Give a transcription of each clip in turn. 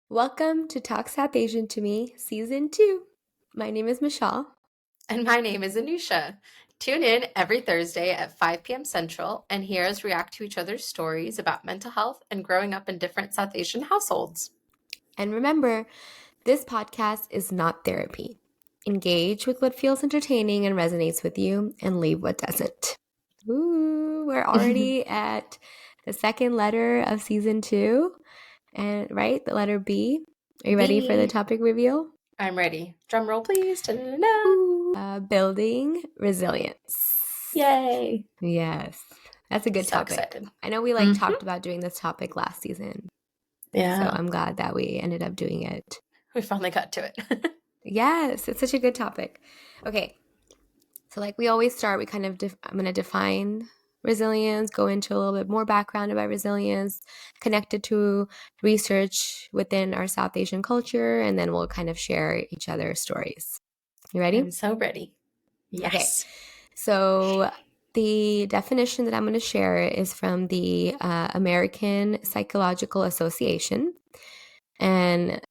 Welcome to Talk South Asian to Me, Season 2. My name is Michelle. And my name is Anusha. Tune in every Thursday at 5 p.m. Central and hear us react to each other's stories about mental health and growing up in different South Asian households. And remember, this podcast is not therapy. Engage with what feels entertaining and resonates with you, and leave what doesn't. Ooh, we're already at the second letter of Season 2, and right, the letter B. Are you ready for the topic reveal? I'm ready. Drum roll, please. Building resilience. Yay. Yes. That's a good So topic. excited. I know we talked about doing this topic last season. Yeah. So I'm glad that we ended up doing it. We finally got to it. Yes, it's such a good topic. Okay. So like we always start, I'm going to define resilience, go into a little bit more background about resilience, connected to research within our South Asian culture, and then we'll kind of share each other's stories. You ready? I'm so ready. Yes. Okay. So the definition that I'm going to share is from the American Psychological Association. And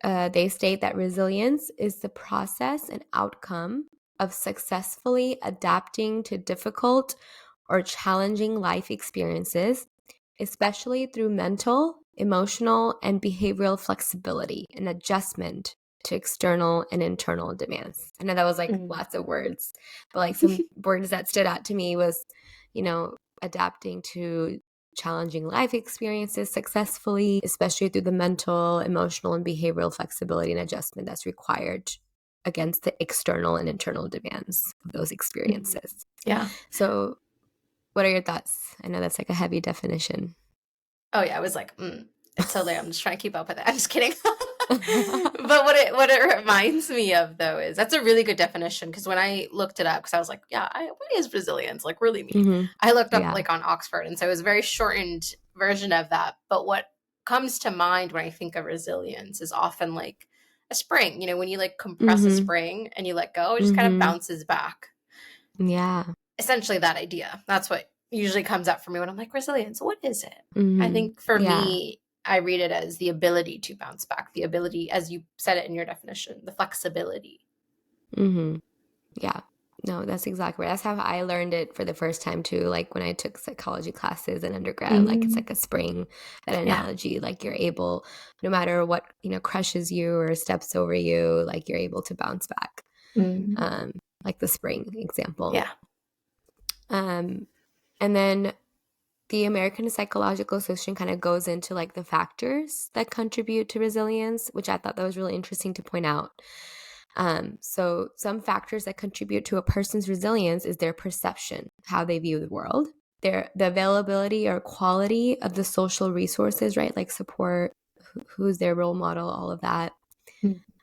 they state that resilience is the process and outcome of successfully adapting to difficult or challenging life experiences, especially through mental, emotional, and behavioral flexibility and adjustment to external and internal demands. I know that was lots of words, but like some words that stood out to me was, adapting to challenging life experiences successfully, especially through the mental, emotional, and behavioral flexibility and adjustment that's required against the external and internal demands of those experiences. Yeah. So what are your thoughts? I know that's like a heavy definition. Oh yeah, I was like, it's totally. I'm just trying to keep up with it. I'm just kidding. But what it reminds me of though is that's a really good definition because when I looked it up, because I was like, yeah, what is resilience? Like really mean? Mm-hmm. I looked up like on Oxford, and so it was a very shortened version of that. But what comes to mind when I think of resilience is often like a spring. You know, when you like compress a spring and you let go, it just kind of bounces back. Yeah. Essentially that idea. That's what usually comes up for me when I'm like, resilience, what is it? I think for me, I read it as the ability to bounce back, the ability, as you said it in your definition, the flexibility. Yeah. No, that's exactly right. That's how I learned it for the first time too. Like when I took psychology classes in undergrad, like it's like a spring, that analogy, like you're able, no matter what, crushes you or steps over you, like you're able to bounce back. Like the spring example. Yeah. And then the American Psychological Association kind of goes into like the factors that contribute to resilience, which I thought that was really interesting to point out. So some factors that contribute to a person's resilience is their perception, how they view the world, the availability or quality of the social resources, right? Like support, who's their role model, all of that.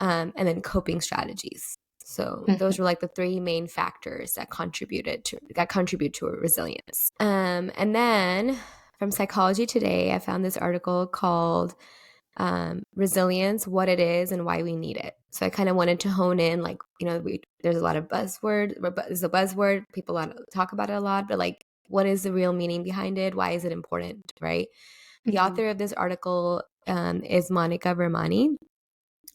And then coping strategies. So those were like the three main factors that contribute to a resilience. And then from Psychology Today, I found this article called Resilience, What It Is and Why We Need It. So I kind of wanted to hone in, like, there's a lot of buzzword, it's a buzzword, people talk about it a lot, but like, what is the real meaning behind it? Why is it important, right? The author of this article is Monica Vermani.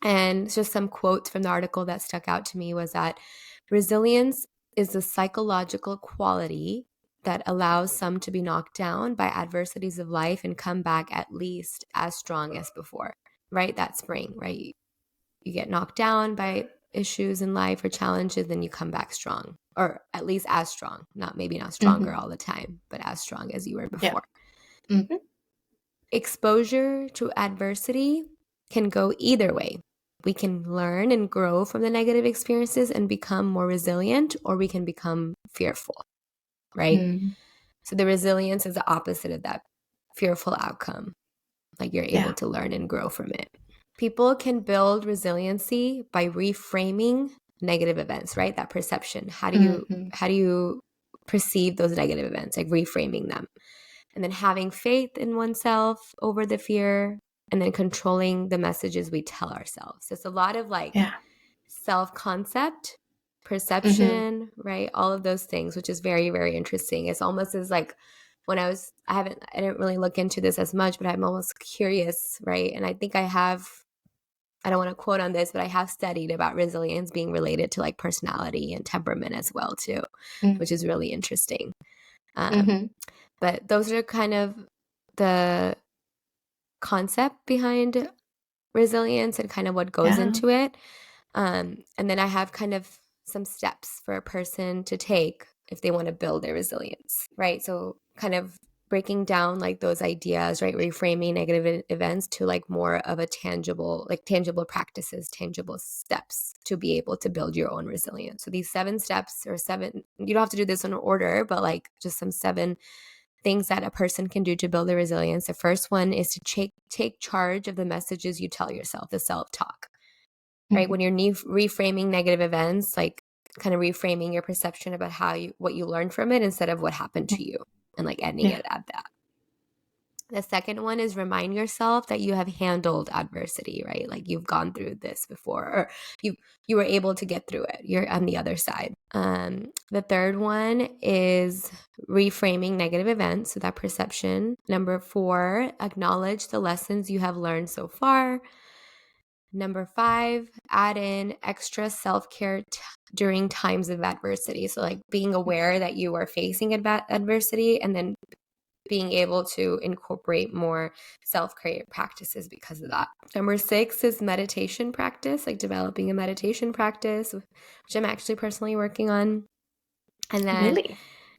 And just some quotes from the article that stuck out to me was that resilience is the psychological quality that allows some to be knocked down by adversities of life and come back at least as strong as before, right? That spring, right? You get knocked down by issues in life or challenges, then you come back strong, or at least as strong, maybe not stronger all the time, but as strong as you were before. Yeah. Exposure to adversity can go either way. We can learn and grow from the negative experiences and become more resilient, or we can become fearful, right? So the resilience is the opposite of that fearful outcome. Like you're able to learn and grow from it. People can build resiliency by reframing negative events, right? That perception. How do you perceive those negative events? Like reframing them. And then having faith in oneself over the fear, and then controlling the messages we tell ourselves. So it's a lot of self-concept, perception, right? All of those things, which is very, very interesting. It's almost as like I didn't really look into this as much, but I'm almost curious, right? And I think I don't want to quote on this, but I have studied about resilience being related to like personality and temperament as well too, which is really interesting. Um, Mm-hmm. but those are kind of the concept behind resilience and kind of what goes Yeah. into it. And then I have kind of some steps for a person to take if they want to build their resilience, right? So kind of breaking down like those ideas, right? Reframing negative events to like more of a tangible practices, tangible steps to be able to build your own resilience. So these 7 steps or seven, you don't have to do this in order, but like just some 7 things that a person can do to build their resilience. The first one is to take charge of the messages you tell yourself, the self-talk, right? Mm-hmm. When you're reframing negative events, like kind of reframing your perception about what you learned from it instead of what happened to you and like ending Yeah. it at that. The second one is remind yourself that you have handled adversity, right? Like you've gone through this before, or you were able to get through it. You're on the other side. The third one is reframing negative events, so that perception. Number 4, acknowledge the lessons you have learned so far. Number 5, add in extra self-care during times of adversity. So like being aware that you are facing adversity and then being able to incorporate more self-care practices because of that. Number 6 is meditation practice, like developing a meditation practice, which I'm actually personally working on. And then, Really?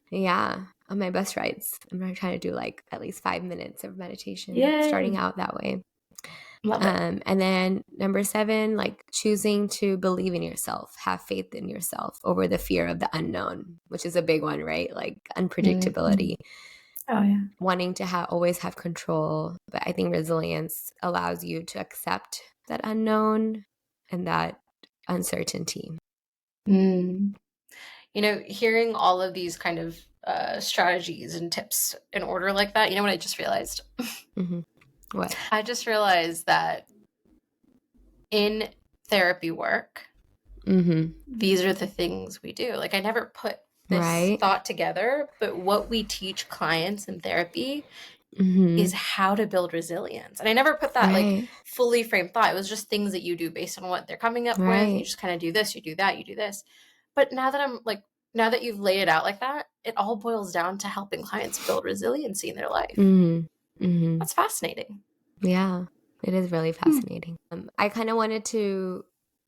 yeah, on my bus rides, I'm trying to do like at least 5 minutes of meditation, starting Yay. out that way. Love it. And then number 7, like choosing to believe in yourself, have faith in yourself over the fear of the unknown, which is a big one, right? Like Mm-hmm. unpredictability, Oh, yeah. wanting to always have control. But I think resilience allows you to accept that unknown and that uncertainty. Mm. Hearing all of these kind of strategies and tips in order like that, you know what I just realized? Mm-hmm. What? I just realized that in therapy work, Mm-hmm. these are the things we do. Like, I never put this Right? thought together, but what we teach clients in therapy is Mm-hmm. how to build resilience. And I never put that like Right. fully framed thought. It was just things that you do based on what they're coming up with. You Right. just kind of do this, you do that, you do this. But now that you've laid it out like that, it all boils down to helping clients build resiliency in their life. Mm-hmm. Mm-hmm. That's fascinating. Yeah, it is really Hmm. fascinating. I kind of wanted to,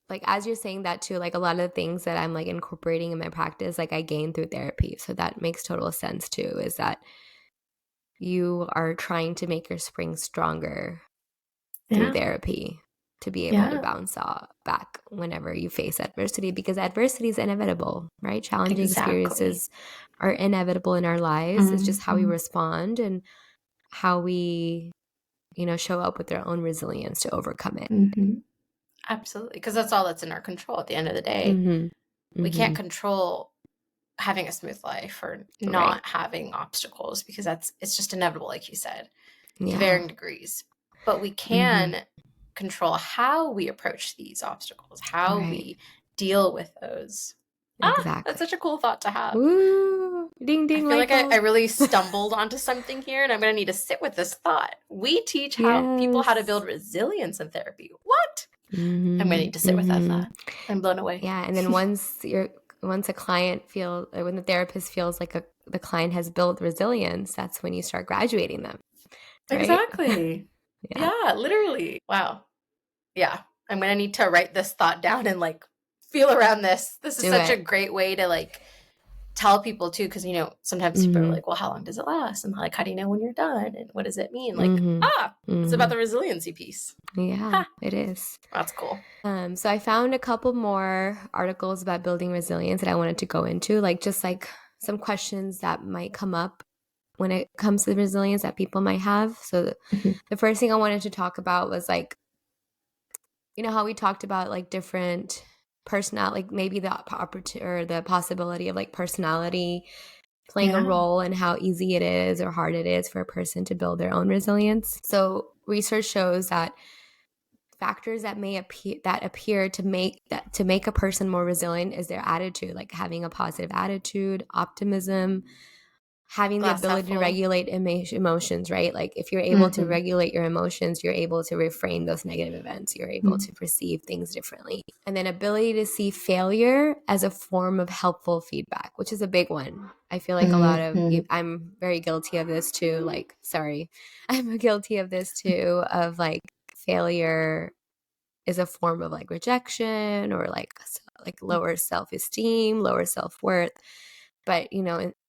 like, as you're saying that too, like a lot of the things that I'm like incorporating in my practice, like I gained through therapy. So that makes total sense too, is that you are trying to make your spring stronger through Yeah. therapy to be able to Yeah. bounce back whenever you face adversity, because adversity is inevitable, right? Challenging Exactly. experiences are inevitable in our lives. It's just how we Mm-hmm. respond and how we show up with their own resilience to overcome it. Mm-hmm. Absolutely. Because that's all that's in our control at the end of the day. Mhm. We can't Mhm. control having a smooth life or Right. not having obstacles because it's just inevitable, like you said, to Yeah. varying degrees. But we Mhm. can control how we approach these obstacles, how Right. we deal with those. That's Exactly. such a cool thought to have. Woo! Ding I ding feel light like I bulb. really stumbled onto something here and I'm going to need to sit with this thought. We teach people how to Yes. build resilience in therapy. What? I'm going to Mhm. need to sit with that Mhm. thought. I'm blown away. Yeah, and then once a client feels, or when the therapist feels like the client has built resilience, that's when you start graduating them, right? Exactly. Yeah. Yeah, literally. Wow. Yeah. I'm going to need to write this thought down and like feel around this. This is Do such a it. great way to like tell people too, because sometimes people are Mhm. like, well, how long does it last? And like, how do you know when you're done? And what does it mean? Like, Mhm. it's about Mhm. the resiliency piece. Yeah, Ha, it is. that's cool. So I found a couple more articles about building resilience that I wanted to go into, like just like some questions that might come up when it comes to resilience that people might have. So Mhm. the first thing I wanted to talk about was like, how we talked about like different personality, like maybe the opportunity or the possibility of like personality playing a Yeah. role in how easy it is or hard it is for a person to build their own resilience. So research shows that factors that appear to make a person more resilient is their attitude, like having a positive attitude, optimism, having the Glass half ability to full. regulate emotions, right? Like if you're able to Mm-hmm. regulate your emotions, you're able to reframe those negative events. You're able to perceive things differently. And then ability to see failure as a form of helpful feedback, which is a big one. I feel like a lot of, Mm-hmm. I'm very guilty of this too. Like, sorry, I'm guilty of this too, of like failure is a form of like rejection or like lower self-esteem, lower self-worth. But,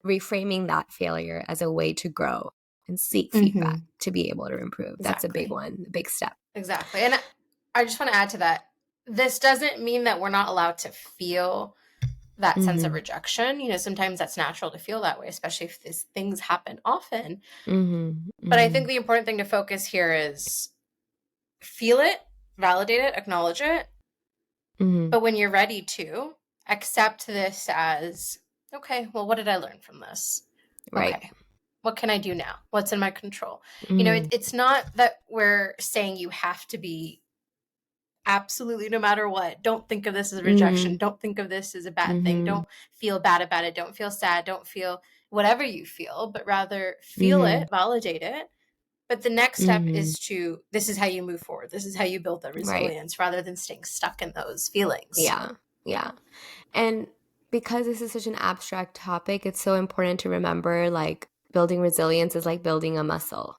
reframing that failure as a way to grow and seek feedback Mm-hmm. to be able to improve. That's a big Exactly. one, a big step. Exactly. And I just want to add to that. This doesn't mean that we're not allowed to feel that sense of Mhm. rejection. Sometimes that's natural to feel that way, especially if these things happen often. Mhm. But I think Mhm. the important thing to focus here is feel it, validate it, acknowledge it. Mhm. But when you're ready to, accept this as, okay, well, what did I learn from this? Right. Okay, what can I do now? What's in my control? Mhm. It's not that we're saying you have to be absolutely no matter what. Don't think of this as rejection. Mhm. Don't think of this as a bad thing. Mhm. Don't feel bad about it. Don't feel sad. Don't feel whatever you feel, but rather feel Mhm. it, validate it. But the next step Mhm. is this is how you move forward. This is how you build that Right. resilience rather than staying stuck in those feelings. Yeah. Yeah. And because this is such an abstract topic, it's so important to remember like building resilience is like building a muscle,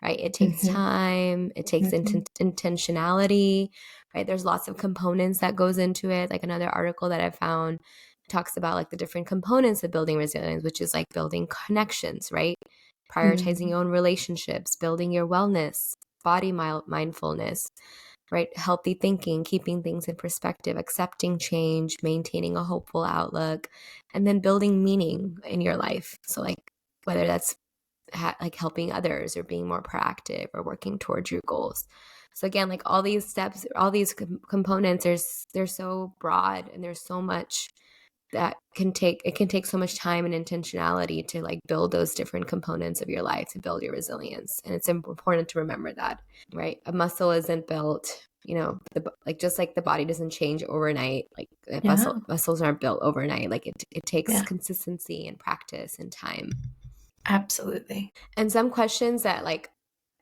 right? It takes Mm-hmm. time, it takes Mm-hmm. intentionality, right? There's lots of components that goes into it. Like another article that I found talks about like the different components of building resilience, which is like building connections, right? Prioritizing your own relationships, building your wellness, body mindfulness, right? Healthy thinking, keeping things in perspective, accepting change, maintaining a hopeful outlook, and then building meaning in your life. So, like, whether that's like helping others or being more proactive or working towards your goals. So again, like all these steps, all these components, they're so broad and there's so much that can take so much time and intentionality to like build those different components of your life to build your resilience. And it's important to remember that, right? A muscle isn't built, like just like the body doesn't change overnight, like Yeah. muscles aren't built overnight. Like it takes Yeah. consistency and practice and time. Absolutely. And some questions that like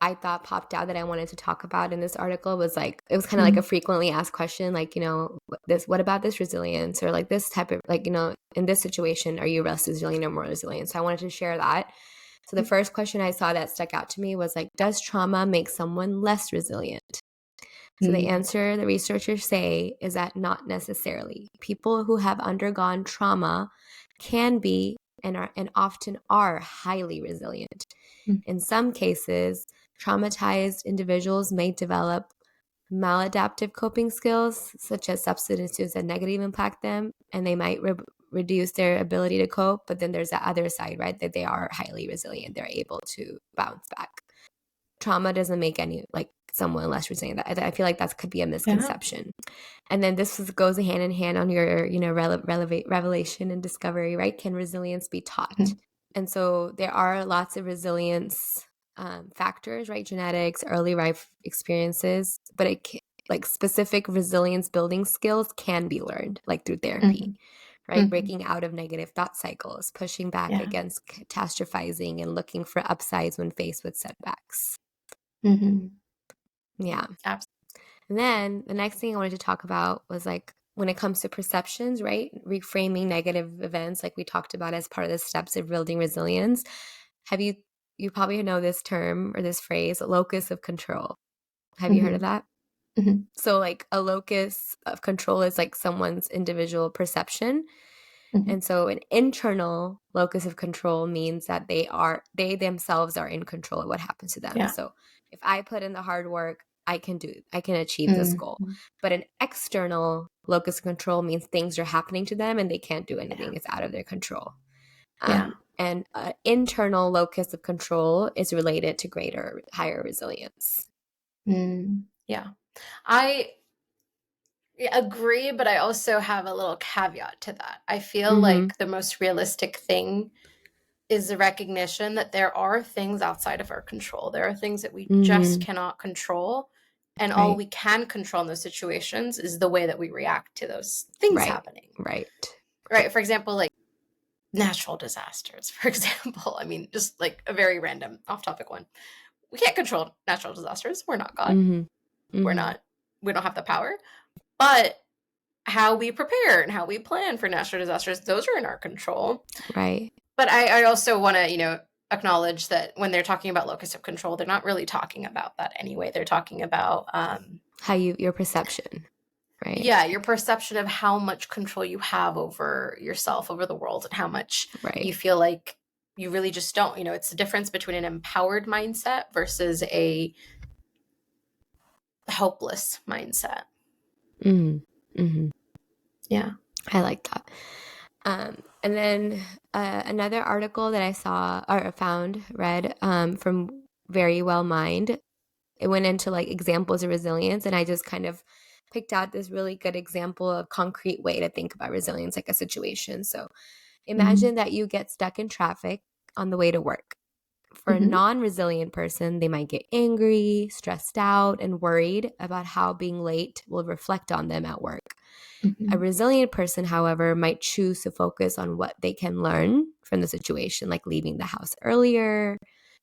I thought popped out that I wanted to talk about in this article was like it was kind of like a Mm-hmm. frequently asked question, like, what about this resilience, or like this type of like, in this situation, are you less resilient or more resilient? So I wanted to share that. So the first question I saw that stuck out to me was like, does trauma make someone less resilient? So the Mm-hmm. answer the researchers say is that not necessarily. People who have undergone trauma can be and often are highly resilient. In some cases, traumatized individuals may develop maladaptive coping skills, such as substance use that negatively impact them, and they might reduce their ability to cope. But then there's that other side, right? That they are highly resilient. They're able to bounce back. Trauma doesn't make any like someone less resilient. I feel like that could be a Yeah. misconception. And then goes hand in hand on your, revelation and discovery, right? Can resilience be taught? Mm-hmm. And so there are lots of resilience factors, right? Genetics, early life experiences, but like specific resilience building skills can be learned, like through therapy, Mm-hmm. right? Mm-hmm. Breaking out of negative thought cycles, pushing back Yeah. against catastrophizing, and looking for upsides when faced with setbacks. Mm-hmm. Yeah. Absolutely. And then the next thing I wanted to talk about was like when it comes to perceptions, right? Reframing negative events, like we talked about as part of the steps of building resilience. Have you probably know this term or this phrase, locus of control. Have you heard of Mm-hmm. that? Mm-hmm. So like a locus of control is like someone's individual perception. Mm-hmm. And so an internal locus of control means that they themselves are in control of what happens to them. Yeah. So if I put in the hard work, I can achieve this goal. Mm-hmm. But an external locus of control means things are happening to them and they can't do Yeah. anything. It's out of their control. Yeah. And internal locus of control is related to higher resilience. Yeah. I agree, but I also have a little caveat to that. I feel Mm-hmm. like the most realistic thing is the recognition that there are things outside of our control. There are things that we just Mm-hmm. cannot control. And all Right. we can control in those situations is the way that we react to those things Right. happening. Right. Right. For example, like natural disasters, for example. I mean, just like a very random off topic one. We can't control natural disasters. We're not God. Mhm. We're Mhm. not, we don't have the power. But how we prepare and how we plan for natural disasters, those are in our control. Right. But I also want to, acknowledge that when they're talking about locus of control, they're not really talking about that anyway. They're talking about, How your perception, right? yeah, your perception of how much control you have over yourself, over the world, and how much you Right. feel like you really just don't. It's the difference between an empowered mindset versus a hopeless mindset. Mhm. Mhm. Yeah. I like that. And then another article that I saw or found, read from Very Well Mind, it went into like examples of resilience, and I just kind of picked out this really good example of concrete way to think about resilience, like a situation. So Mm-hmm. imagine that you get stuck in traffic on the way to work. For a Mm-hmm. non resilient person, they might get angry, stressed out, and worried about how being late will reflect on them at work. A Mm-hmm. resilient person, however, might choose to focus on what they can learn from the situation, like leaving the house earlier.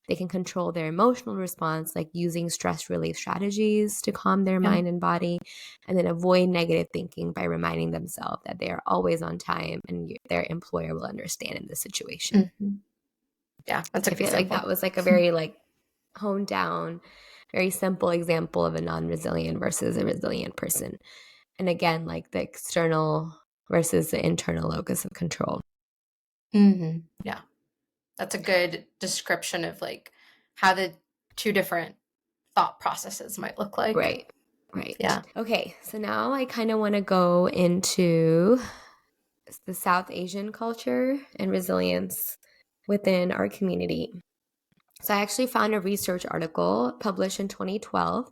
They can control their emotional response, like using stress relief strategies to calm their Yeah. mind and body, and then avoid negative thinking by reminding themselves that they are always on time and their employer will understand in this situation. Mm-hmm. Yeah, that's a I good feel like example. that was like a very like honed down, very simple example of a non-resilient versus a resilient person. And again, like the external versus the internal locus of control. Mm-hmm. Yeah, that's a good description of like how the two different thought processes might look like. Right. Right. Yeah. Okay. So now I kind of want to go into the South Asian culture and resilience within our community. So I actually found a research article published in 2012.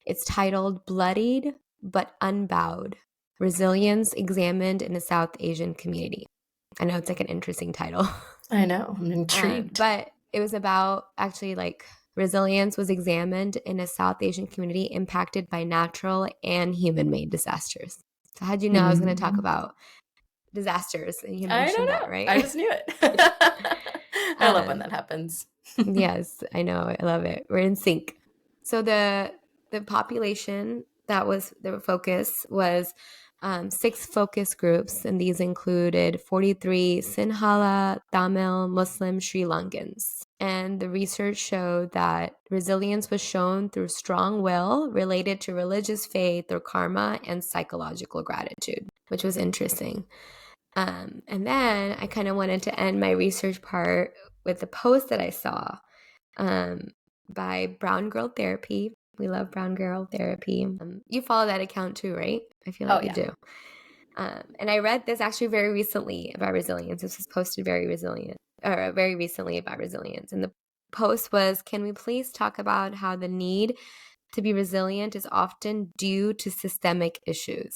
It's titled Bloodied but Unbowed: Resilience Examined in a South Asian Community. I know it's like an interesting title. I know. I'm intrigued. But it was about actually like resilience was examined in a South Asian community impacted by natural and human made disasters. So, how'd you know I was going to talk Mm. about disasters? And you I don't mentioned that, know. I right? just knew it. I love when um, that happens. yes, I know. I love it. We're in sync. So, the population that was the focus was 6 focus groups, and these included 43 Sinhala, Tamil, Muslim Sri Lankans. And the research showed that resilience was shown through strong will related to religious faith or karma and psychological gratitude, which was interesting. And then I kind of wanted to end my research part with a post that I saw um, by Brown Girl Therapy. We love Brown Girl Therapy. You follow that account too, right? I feel Oh like you yeah. do. And I read this actually very recently about resilience. This was posted very recently about resilience. And the post was, can we please talk about how the need to be resilient is often due to systemic issues,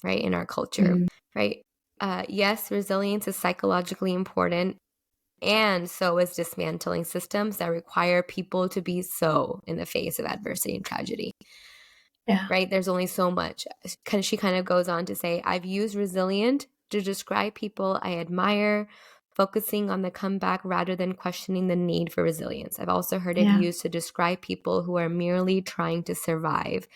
right, in our culture, Mm. right? Yes, resilience is psychologically important, and so is dismantling systems that require people to be so in the face of adversity and tragedy, Yeah. right? There's only so much. She kind of goes on to say, I've used resilient to describe people I admire, focusing on the comeback rather than questioning the need for resilience. I've also heard it Yeah. used to describe people who are merely trying to survive,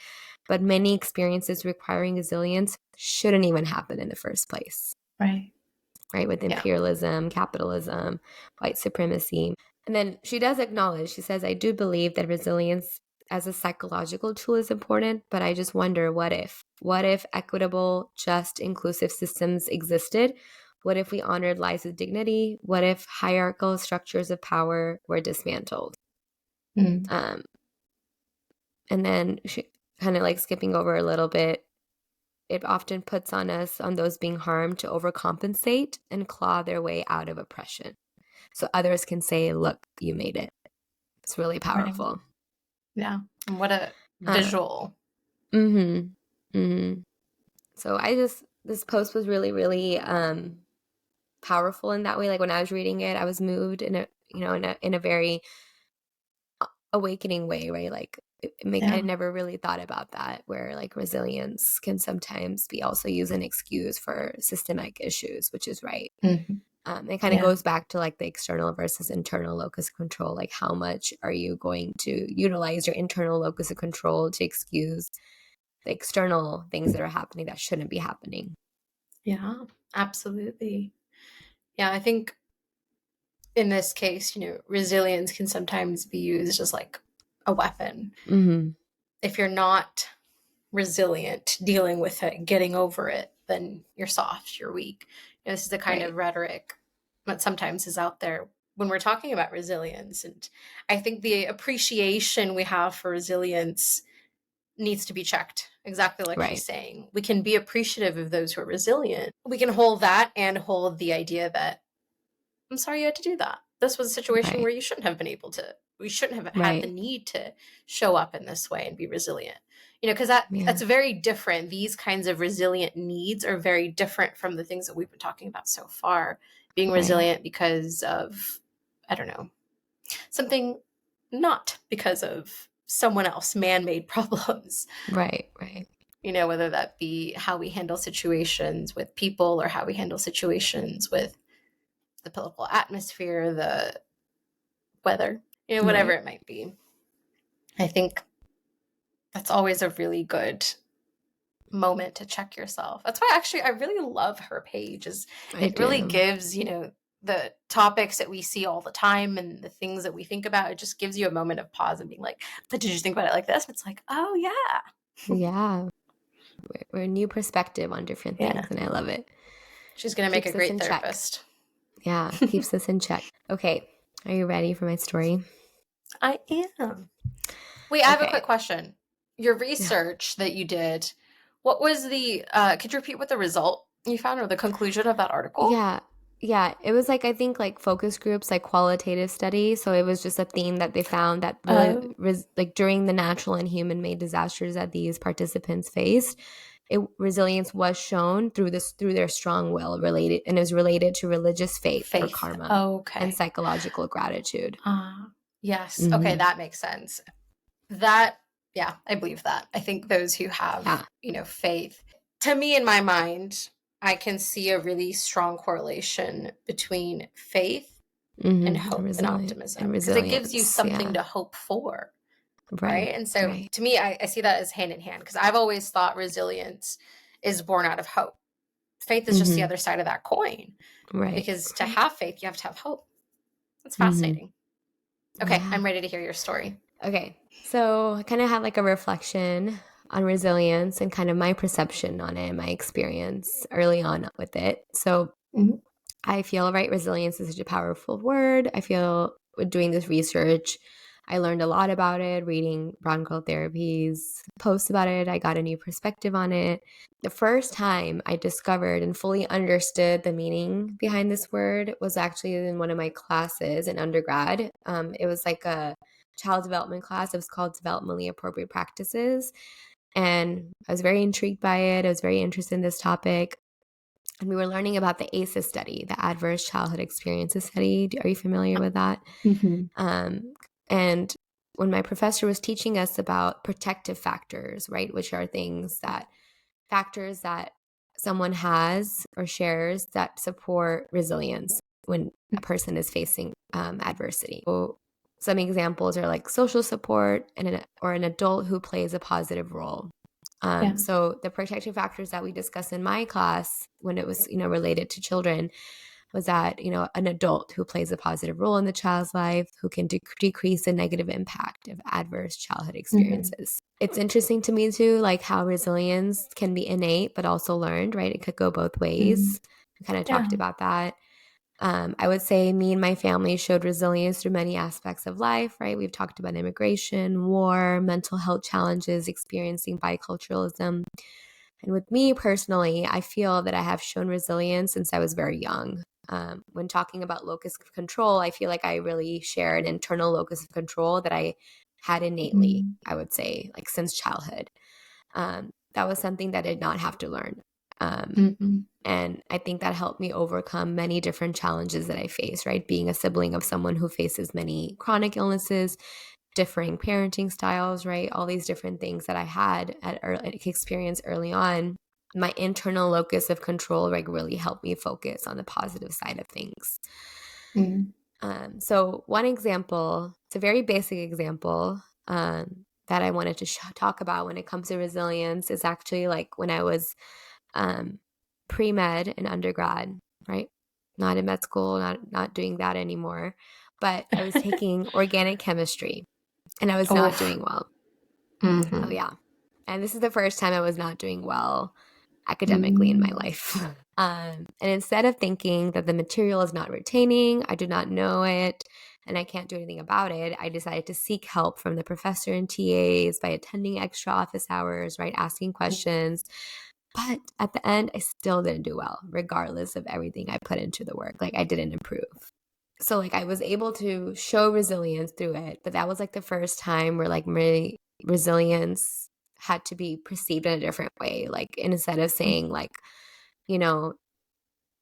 but many experiences requiring resilience shouldn't even happen in the first place, Right. right? With Yeah. imperialism, capitalism, white supremacy. And then she does acknowledge, she says, I do believe that resilience as a psychological tool is important, but I just wonder what if? What if equitable, just, inclusive systems existed? What if we honored lives with dignity? What if hierarchical structures of power were dismantled? Mm. Um, and then she kind of like skipping over a little bit, it often puts on us, on those being harmed, to overcompensate and claw their way out of oppression. So others can say, look, you made it. It's really Right. powerful. Yeah. And what a Uh, visual. mm-hmm. Mm-hmm. So this post was really, really powerful in that way. Like when I was reading it, I was moved in a very awakening way, right? Like I Yeah. never really thought about that, where like resilience can sometimes be also used an excuse for systemic issues, which is right. Mm-hmm. It kind of Yeah. goes back to like the external versus internal locus of control. Like, how much are you going to utilize your internal locus of control to excuse the external things that are happening that shouldn't be happening? Yeah, absolutely. Yeah, I think in this case, resilience can sometimes be used as like a weapon. Mm-hmm. If you're not resilient, dealing with it, getting over it, then you're soft, you're weak. This is the kind Right. of rhetoric that sometimes is out there when we're talking about resilience. And I think the appreciation we have for resilience needs to be checked. Exactly like she's Right. saying. We can be appreciative of those who are resilient. We can hold that and hold the idea that I'm sorry you had to do that. This was a situation Right. where you shouldn't have been able to, we shouldn't have had the Right. need to show up in this way and be resilient. Because that's Yeah. very different. These kinds of resilient needs are very different from the things that we've been talking about so far. Being Right. resilient because of, I don't know, something not because of someone else, man made problems. Right. Right. Whether that be how we handle situations with people or how we handle situations with the political atmosphere, the weather, whatever Right. it might be. I think that's always a really good moment to check yourself. That's why actually I really love her page is I it really do. gives, the topics that we see all the time and the things that we think about, it just gives you a moment of pause and being like, but did you think about it like this? And it's like, oh yeah. Yeah. We're a new perspective on different things, Yeah. and I love it. She's going to make a Keeps us great in check. therapist. Yeah. Keeps us in check. Okay. Are you ready for my story? I am. Wait, I have a quick Okay. question. Your Yeah. research that you did, what was could you repeat what the result you found or the conclusion of that article? Yeah. Yeah. It was like, I think like focus groups, like qualitative studies. So it was just a theme that they found that Oh, like during the natural and human made disasters that these participants faced, resilience was shown through their strong will related, and is related to religious faith or faith. karma and Okay. psychological gratitude. Yes. Okay, Hmm. that makes sense. That, yeah, I believe that. I think those who have, Yeah. faith, to me, in my mind, I can see a really strong correlation between faith and hope and Resilient and optimism because it gives you resilience. something Yeah. to hope for. Right. Right. And so Right. to me, I see that as hand in hand because I've always thought resilience is born out of hope. Faith is just the Hmm. other side of that coin Right. because to Right. have faith, you have to have hope. That's Hmm. fascinating. Okay. Yeah. I'm ready to hear your story. Okay. So I kind of had like a reflection on resilience and kind of my perception on it, my experience early on with it. So Mhm. I feel, right, resilience is such a powerful word. I feel with doing this research, I learned a lot about it, reading Bronco Therapy's posts about it. I got a new perspective on it. The first time I discovered and fully understood the meaning behind this word was actually in one of my classes in undergrad. It was like a child development class. It was called Developmentally Appropriate Practices. And I was very intrigued by it. I was very interested in this topic. And we were learning about the ACEs study, the Adverse Childhood Experiences Study. Are you familiar with that? Mhm. Um, and when my professor was teaching us about protective factors, right, which are factors that someone has or shares that support resilience when a person is facing adversity. So some examples are like social support or an adult who plays a positive role. Yeah. So the protective factors that we discussed in my class when it was, related to children was that, an adult who plays a positive role in the child's life, who can decrease the negative impact of adverse childhood Mhm. experiences. It's interesting to me too, like how resilience can be innate, but also learned, right? It could go both Mhm. ways. We kind of Yeah. talked about that. I would say me and my family showed resilience through many aspects of life, right? We've talked about immigration, war, mental health challenges, experiencing biculturalism. And with me personally, I feel that I have shown resilience since I was very young. When talking about locus of control, I feel like I really share an internal locus of control that I had innately, Mhm. I would say, like since childhood. That was something that I did not have to learn. Um, Mhm. and I think that helped me overcome many different challenges that I face, right? Being a sibling of someone who faces many chronic illnesses, differing parenting styles, right? All these different things that I had at experience early on. my internal locus of control like really helped me focus on the positive side of things. Mm. So one example, it's a very basic example that I wanted to talk about when it comes to resilience is actually like when I was um, pre-med in undergrad, right? Not in med school, not doing that anymore. But I was taking organic chemistry and I was not Oof. doing well. Oh Mm-hmm. yeah. And this is the first time I was not doing well academically in my Mm. life. And instead of thinking that the material is not retaining, I do not know it, and I can't do anything about it, I decided to seek help from the professor and TAs by attending extra office hours, right? Asking questions. But at the end, I still didn't do well, regardless of everything I put into the work. Like I didn't improve. So like I was able to show resilience through it, but that was like the first time where like my resilience had to be perceived in a different way. Like instead of saying like, you know,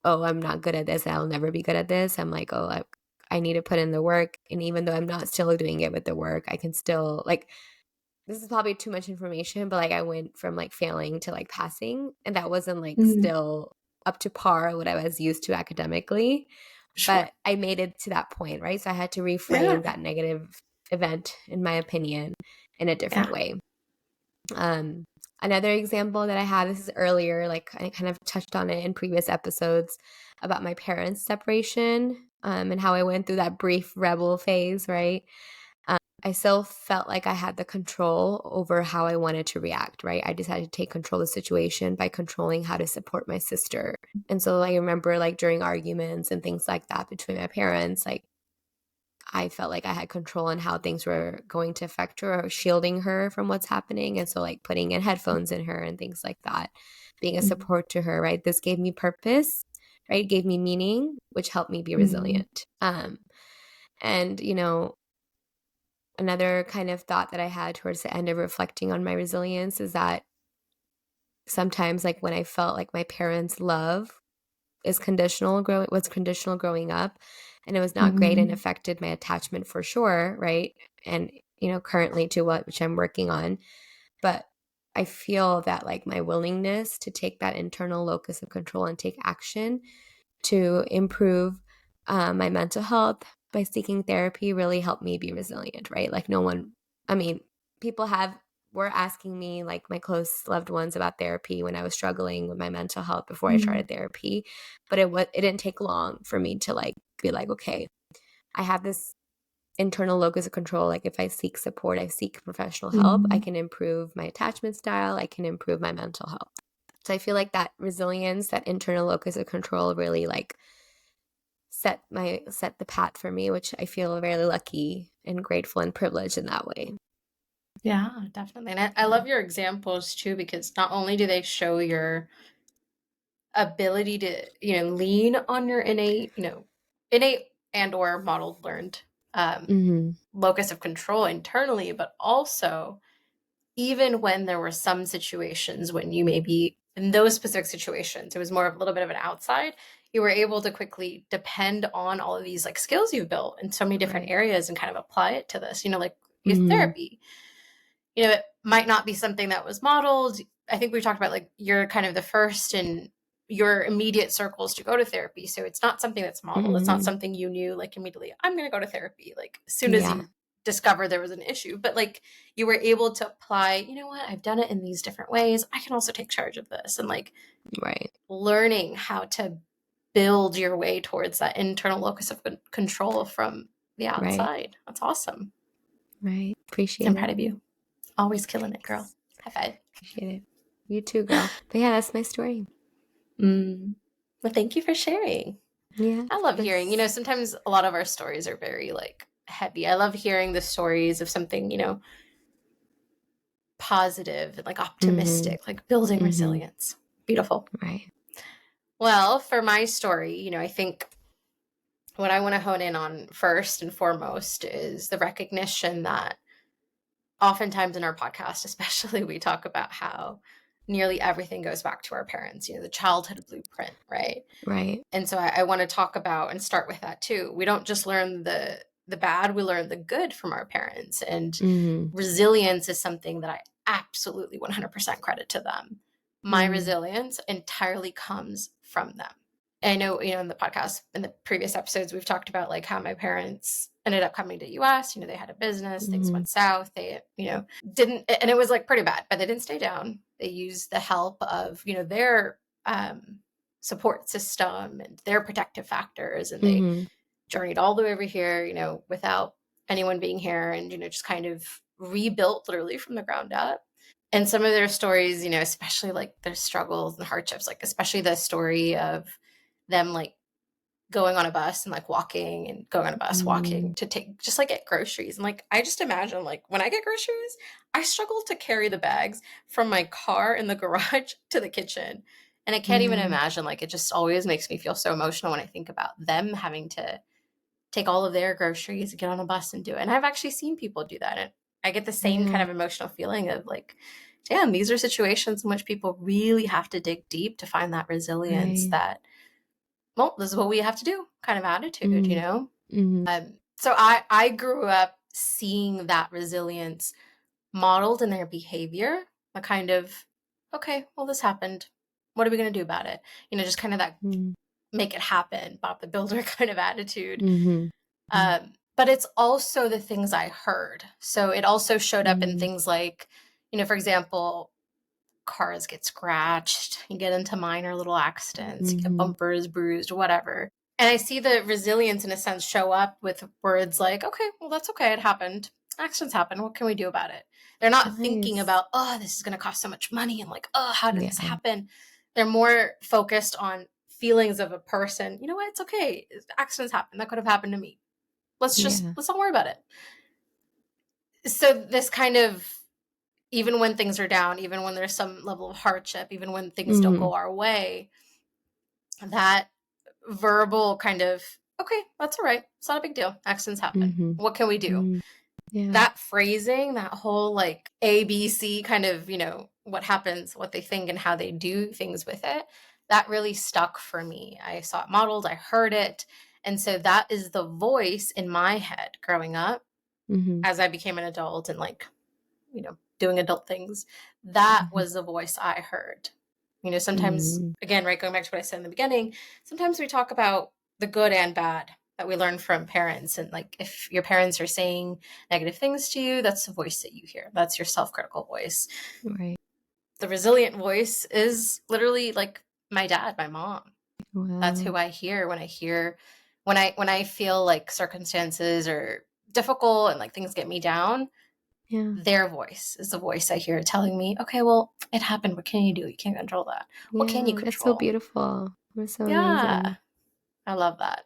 oh, I'm not good at this, I'll never be good at this. I'm like, oh, I need to put in the work. And even though I'm not still doing it with the work, I can still like this is probably too much information, but like I went from like failing to like passing, and that wasn't like Mm. still up to par what I was used to academically, Sure. but I made it to that point, right? So I had to Yeah. reframe that negative event, in my opinion, in a different Yeah. way. Um, Another example that I had, this is earlier, like I kind of touched on it in previous episodes about my parents' separation, and how I went through that brief rebel phase, right? I still felt like I had the control over how I wanted to react, right? I decided to take control of the situation by controlling how to support my sister. And so I remember like during arguments and things like that between my parents, like I felt like I had control on how things were going to affect her or shielding her from what's happening. And so like putting in headphones in her and things like that, being a Mm. support to her, right? This gave me purpose, right? It gave me meaning, which helped me be Mm. resilient. And you know, another kind of thought that I had towards the end of reflecting on my resilience is that sometimes like when I felt like my parents' love was conditional growing up, and it was not great and Mm. affected my attachment for sure, right? And you know, currently to what which I'm working on. But I feel that like my willingness to take that internal locus of control and take action to improve my mental health by seeking therapy really helped me be resilient, right? Like, no one, I mean, people were asking me, like my close loved ones, about therapy when I was struggling with my mental health before I Mm. started therapy. But it didn't take long for me to like be like, okay, I have this internal locus of control. Like, if I seek support, I seek professional help, I Mm. can improve my attachment style, I can improve my mental health. So I feel like that resilience, that internal locus of control really like set the path for me, which I feel very lucky and grateful and privileged in that way. Yeah, definitely. And I Yeah. love your examples too, because not only do they show your ability to, lean on your innate, innate and or modeled learned um, Mhm. locus of control internally, but also even when there were some situations when you maybe in those specific situations, it was more of a little bit of an outside, you were able to quickly depend on all of these like skills you've built in so many different Right. areas and kind of apply it to this, like your Mhm. therapy. It might not be something that was modeled. I think we talked about like you're kind of the first in your immediate circles to go to therapy. So it's not something that's modeled. It's not Mhm. something you knew like immediately, I'm going to go to therapy, like as soon as Yeah. you discover there was an issue. But like you were able to apply, what, I've done it in these different ways. I can also take charge of this. And like Right. learning how to build your way towards that internal locus of control from the Right. outside. That's awesome. Right. I'm Appreciate proud it. of you. Always killing it, girl. Thanks. High five. Appreciate it. You too, girl. But yeah, that's my story. Mm. Well, thank you for sharing. Yeah, I of love hearing, course. sometimes a lot of our stories are very like heavy. I love hearing the stories of something, positive and like Mhm. optimistic, like building Mhm. resilience. Beautiful. Right. Well, for my story, I think what I want to hone in on first and foremost is the recognition that oftentimes in our podcast, especially, we talk about how nearly everything goes back to our parents, the childhood blueprint, right? Right. And so I want to talk about and start with that too. We don't just learn the bad, we learn the good from our parents. And Mhm. resilience is something that I absolutely 100% credit to them. my resilience entirely comes from them. And I know, in the podcast, in the previous episodes, we've talked about like how my parents ended up coming to US. They had a business, things Mhm. went south. They, didn't, and it was like pretty bad, but they didn't stay down. They used the help of, their support system and their protective factors. And they Mhm. journeyed all the way over here, without anyone being here, and, just kind of rebuilt literally from the ground up. And some of their stories, especially like their struggles and hardships, like especially the story of them like going on a bus and like walking and going on a bus, walking Mhm. to take just like get groceries. And like I just imagine like when I get groceries, I struggle to carry the bags from my car in the garage to the kitchen. And I can't even Yeah. imagine, like it just always makes me feel so emotional when I think about them having to take all of their groceries, get on a bus and do it. And I've actually seen people do that. And I get the same kind Yeah. of emotional feeling of like, damn, these are situations in which people really have to dig deep to find that resilience Right. that, well, this is what we have to do kind of attitude, Mhm. Mhm. So I grew up seeing that resilience modeled in their behavior, a kind of, okay, well, this happened. What are we going to do about it? Just kind of that Mhm. make it happen, Bob the Builder kind of attitude. Mhm. But it's also the things I heard. So it also showed up in Mhm. things like, for example, cars get scratched, you get into minor little accidents, you get Mhm. bumpers bruised, whatever. And I see the resilience in a sense show up with words like, okay, well, that's okay. It happened. Accidents happen. What can we do about it? They're not thinking Nice. about, oh, this is going to cost so much money. And like, oh, how did this Yeah. happen? They're more focused on feelings of a person. You know what? It's okay. Accidents happen. That could have happened to me. Yeah. Let's not worry about it. So this kind of, even when things are down, even when there's some level of hardship, even when things don't Mhm. go our way, that verbal kind of, okay, that's all right. It's not a big deal. Accidents happen. Mhm. What can we do? Mhm. Yeah. That phrasing, that whole like ABC kind of, what happens, what they think, and how they do things with it, that really stuck for me. I saw it modeled, I heard it. And so that is the voice in my head growing up Mhm. as I became an adult and like, doing adult things. That Mhm. was the voice I heard. Sometimes, Mhm. again, right, going back to what I said in the beginning, sometimes we talk about the good and bad that we learn from parents. And like, if your parents are saying negative things to you, that's the voice that you hear. That's your self critical voice. Right. The resilient voice is literally like my dad, my mom. That's Wow. who I hear when I hear, when I feel like circumstances are difficult and like things get me down. Yeah. Their voice is the voice I hear telling me, okay, well, it happened. What can you do? You can't control that. What can you Yeah. That's so control? beautiful. That's so Yeah, amazing. I love that.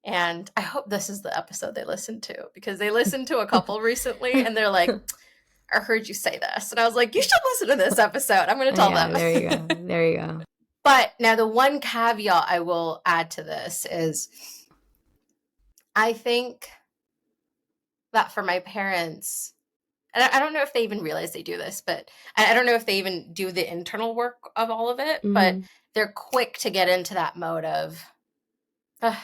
And I hope this is the episode they listen to, because they listened to a couple recently and they're like, I heard you say this. And I was like, you should listen to this episode. I'm going to tell Yeah, them. there you go. There you go. But now, the one caveat I will add to this is I think that for my parents, and I don't know if they even realize they do this, but I don't know if they even do the internal work of all of it, but Mhm. they're quick to get into that mode of, "Ugh,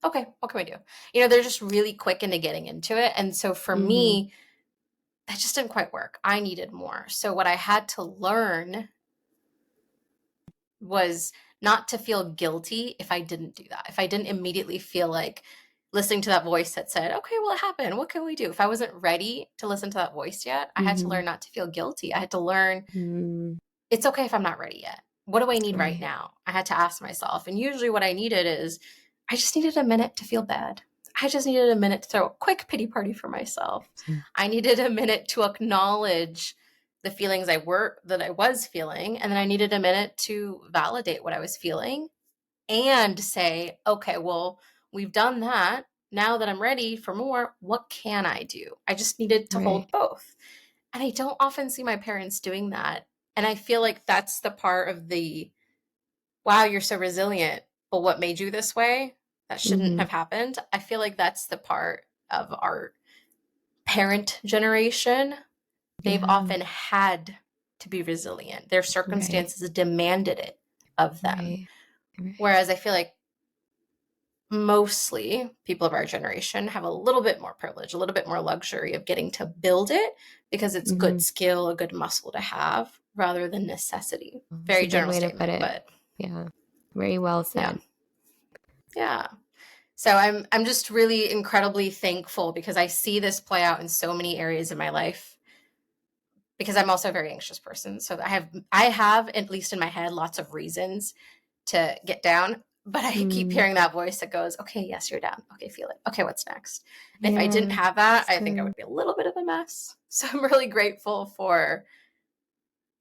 okay, what can we do?" They're just really quick into getting into it. And so for Mhm. me, that just didn't quite work. I needed more. So what I had to learn was not to feel guilty if I didn't do that. If I didn't immediately feel like listening to that voice that said, okay, well, it happened. What can we do? If I wasn't ready to listen to that voice yet, I had to Mhm. learn not to feel guilty. I had to learn Mm. it's okay if I'm not ready yet. What do I need right Right. now? I had to ask myself. And usually what I needed is I just needed a minute to feel bad. I just needed a minute to throw a quick pity party for myself. I needed a minute to acknowledge the feelings that I was feeling. And then I needed a minute to validate what I was feeling and say, okay, well, we've done that. Now that I'm ready for more, what can I do? I just needed to Right. hold both. And I don't often see my parents doing that. And I feel like that's the part of the, wow, you're so resilient, but what made you this way? That shouldn't Mhm. have happened. I feel like that's the part of our parent generation. They've Yeah. often had to be resilient. Their Right. circumstances demanded it of them. Right. Right. Whereas I feel like mostly people of our generation have a little bit more privilege, a little bit more luxury of getting to build it because it's good Mhm. skill, a good muscle to have rather than necessity. That's a Very good general way to put statement, it. but Yeah. Very well yeah. said. Yeah. So I'm just really incredibly thankful because I see this play out in so many areas of my life because I'm also a very anxious person. So I have at least in my head lots of reasons to get down, but I keep Mm. hearing that voice that goes, "Okay, yes, you're down. Okay, feel it. Okay, what's next?" And if I didn't Yeah. have that, That's I think I good. would be a little bit of a mess. So I'm really grateful for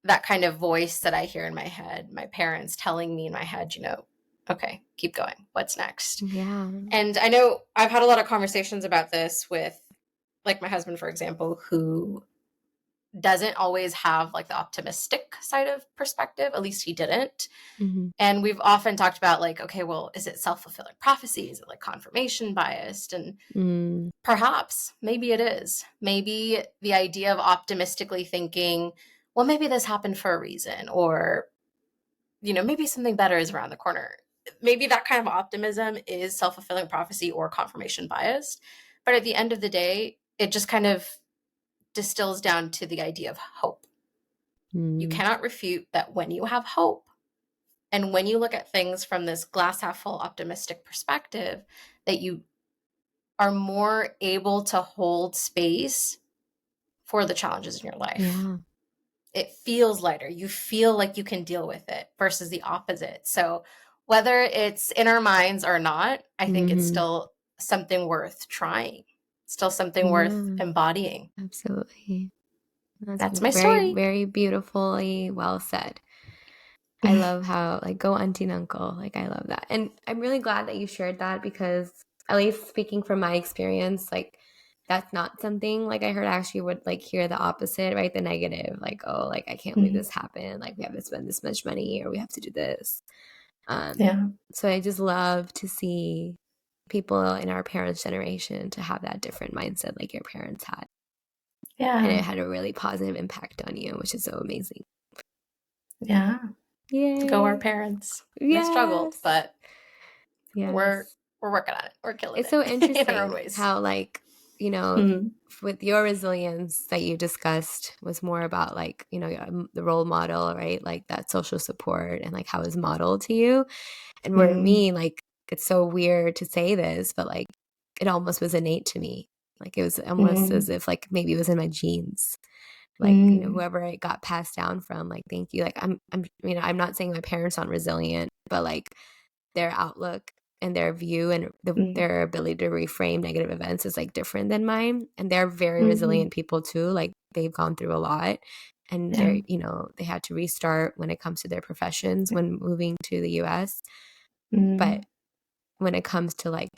that kind of voice that I hear in my head, my parents telling me in my head, "Okay, keep going. What's next?" Yeah. And I know I've had a lot of conversations about this with like my husband, for example, who doesn't always have like the optimistic side of perspective. At least he didn't. Mhm. And we've often talked about like, okay, well, is it self-fulfilling prophecy? Is it like confirmation biased? And Mm. perhaps, maybe it is. Maybe the idea of optimistically thinking, well, maybe this happened for a reason, or, maybe something better is around the corner. Maybe that kind of optimism is self-fulfilling prophecy or confirmation biased. But at the end of the day, it just kind of distills down to the idea of hope. You Mm. cannot refute that when you have hope, and when you look at things from this glass half full optimistic perspective, that you are more able to hold space for the challenges in your life. Yeah. It feels lighter. You feel like you can deal with it versus the opposite. So, whether it's in our minds or not, I think it's Mhm. still something worth trying, still something worth Yeah. embodying. Absolutely. That's That's my very, story. very beautifully well said. I love how like go auntie and uncle. Like I love that. And I'm really glad that you shared that because at least speaking from my experience, like that's not something like I heard I actually would like hear the opposite, right? The negative, like, oh, like I can't believe Mhm. this happened. Like we have to spend this much money or we have to do this. Um, Yeah. so I just love to see people in our parents' generation to have that different mindset like your parents had. And it Yeah. had a really positive impact on you, which is so amazing. Yeah. Go our Yay. parents. They struggled, Yes. but we're Yes. we're working on it. We're killing It's so it in our own interesting ways. how, like, Mhm. with your resilience that you discussed was more about, like, the role model, right? Like that social support and like how it was modeled to you. And where Mm. me, like, it's so weird to say this, but like it almost was innate to me. Like it was almost as Mm. if like maybe it was in my genes. Like, Mm. whoever it got passed down from, like, thank you. Like I'm not saying my parents aren't resilient, but like their outlook and their view and Mm. their ability to reframe negative events is like different than mine. And they're very Mhm. resilient people too. Like they've gone through a lot and Yeah. they had to restart when it comes to their professions when moving to the US. But Mm. when it comes to like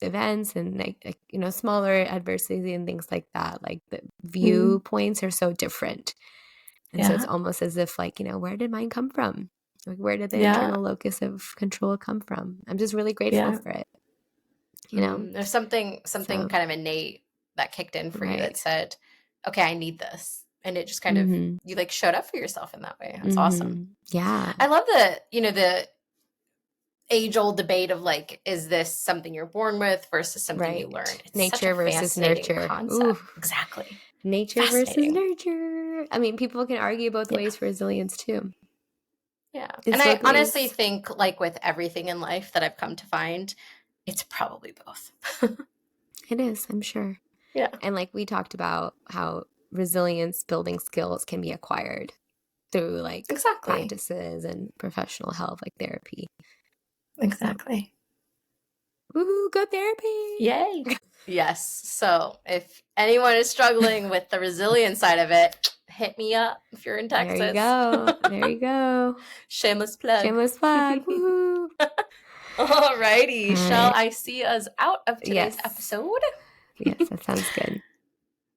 events and like smaller adversity and things like that, like the Mm. viewpoints are so different. And so it's Yeah. almost as if like, where did mine come from? Like where did the Yeah. internal locus of control come from? I'm just really grateful Yeah. for it. There's something So kind of innate that kicked in for you right. that said, "Okay, I need this," and it just kind of Mhm. you like showed up for yourself in that way. That's awesome. Mhm. Yeah. I love the age old debate of like, is this something you're born with versus something you learn? Right. It's such a Nature versus fascinating nurture. Ooh. concept. Exactly. Nature versus Fascinating. nurture. I mean, people can argue both Yeah. ways for resilience too. Yeah. And It's I both honestly ways. think, like with everything in life that I've come to find, it's probably both. It is, I'm sure. Yeah. And like we talked about how resilience building skills can be acquired through like Exactly. practices and professional help like therapy. So, Exactly. woohoo, go therapy. Yay. Yes. So if anyone is struggling with the resilience side of it, hit me up if you're in There you Texas. go. There you go. Shameless plug. Shameless plug. Woohoo. Alrighty. All Shall right. I see us out of today's Yes. episode? Yes, that sounds good.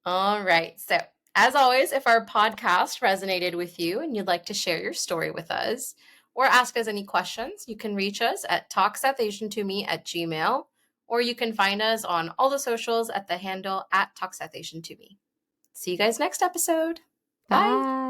All right. So, as always, if our podcast resonated with you and you'd like to share your story with us or ask us any questions, you can reach us at talksathasiantome@gmail, or you can find us on all the socials at the handle at talksathasiantome. See you guys next episode. Bye. Bye.